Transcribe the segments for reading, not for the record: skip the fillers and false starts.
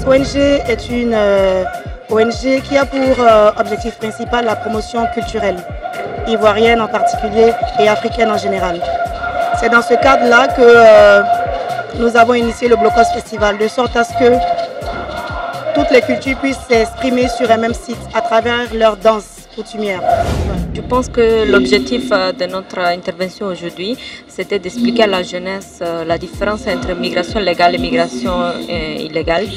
ONG est une ONG qui a pour objectif principal la promotion culturelle, ivoirienne en particulier et africaine en général. C'est dans ce cadre-là que nous avons initié le Blocos Festival, de sorte à ce que toutes les cultures puissent s'exprimer sur un même site à travers leurs danses coutumières. Je pense que l'objectif de notre intervention aujourd'hui, c'était d'expliquer à la jeunesse la différence entre migration légale et migration illégale.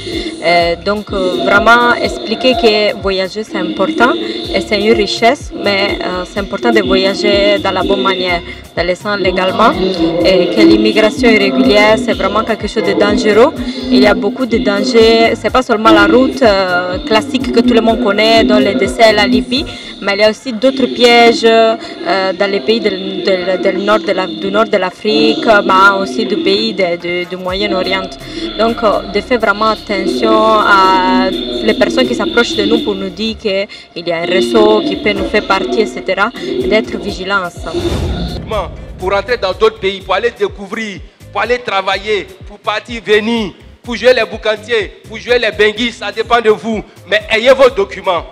Donc vraiment expliquer que voyager c'est important et c'est une richesse, mais c'est important de voyager dans la bonne manière, de le sens légalement, et que l'immigration irrégulière c'est vraiment quelque chose de dangereux. Il y a beaucoup de dangers, c'est pas seulement la route classique que tout le monde connaît, dans les déserts, la Libye, mais il y a aussi d'autres pièges dans les pays du nord de l'Afrique, mais aussi du pays du Moyen-Orient. Donc de faire vraiment attention à les personnes qui s'approchent de nous pour nous dire qu'il y a un réseau qui peut nous faire partie, etc. Et d'être vigilants ensemble. Pour rentrer dans d'autres pays, pour aller découvrir, pour aller travailler, pour partir, venir, pour jouer les boucantiers, pour jouer les benguis, ça dépend de vous. Mais ayez vos documents.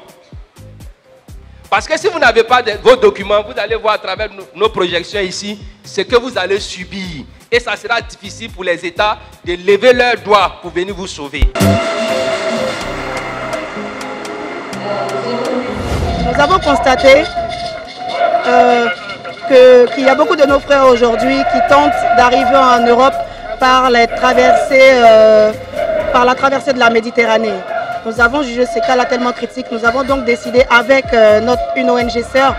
Parce que si vous n'avez pas vos documents, vous allez voir à travers nos projections ici, ce que vous allez subir. Et ça sera difficile pour les États de lever leurs doigts pour venir vous sauver. Nous avons constaté qu'il y a beaucoup de nos frères aujourd'hui qui tentent d'arriver en Europe par la traversée de la Méditerranée. Nous avons jugé ce cas-là tellement critique. Nous avons donc décidé avec une ONG sœur,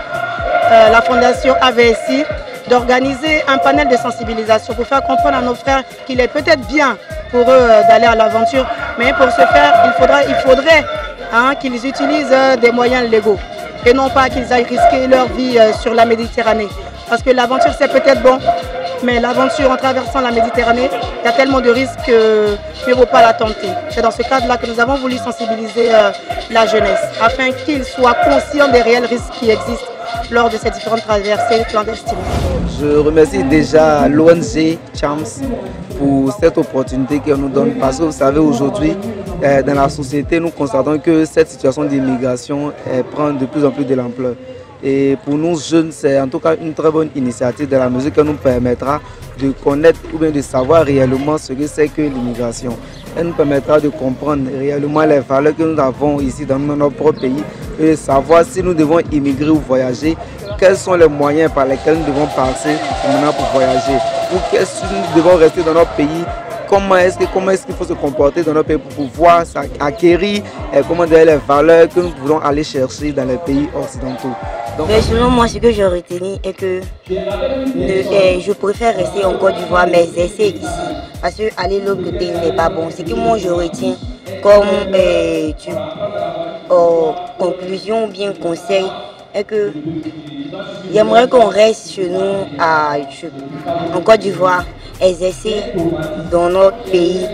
la fondation AVSI, d'organiser un panel de sensibilisation pour faire comprendre à nos frères qu'il est peut-être bien pour eux d'aller à l'aventure, mais pour ce faire, il faudrait qu'ils utilisent des moyens légaux et non pas qu'ils aillent risquer leur vie sur la Méditerranée. Parce que l'aventure c'est peut-être bon, mais l'aventure en traversant la Méditerranée, il y a tellement de risques qu'il ne faut pas la tenter. C'est dans ce cadre-là que nous avons voulu sensibiliser la jeunesse, afin qu'ils soient conscients des réels risques qui existent lors de ces différentes traversées clandestines. Je remercie déjà l'ONG Chams pour cette opportunité qu'elle nous donne, parce que vous savez aujourd'hui, dans la société, nous constatons que cette situation d'immigration prend de plus en plus de l'ampleur. Et pour nous jeunes, c'est en tout cas une très bonne initiative de la mesure qu'elle nous permettra de connaître ou bien de savoir réellement ce que c'est que l'immigration. Elle nous permettra de comprendre réellement les valeurs que nous avons ici dans notre propre pays et de savoir si nous devons immigrer ou voyager, quels sont les moyens par lesquels nous devons passer maintenant pour voyager, ou si nous devons rester dans notre pays. Comment est-ce qu'il faut se comporter dans notre pays pour pouvoir acquérir les valeurs que nous voulons aller chercher dans les pays occidentaux. Donc, selon moi, ce que j'ai retenu est que je préfère rester en Côte d'Ivoire, mais exercer ici. Parce qu'aller de l'autre côté n'est pas bon. Ce que moi je retiens comme conclusion ou bien conseil est que j'aimerais qu'on reste chez nous en Côte d'Ivoire, exercer dans notre pays.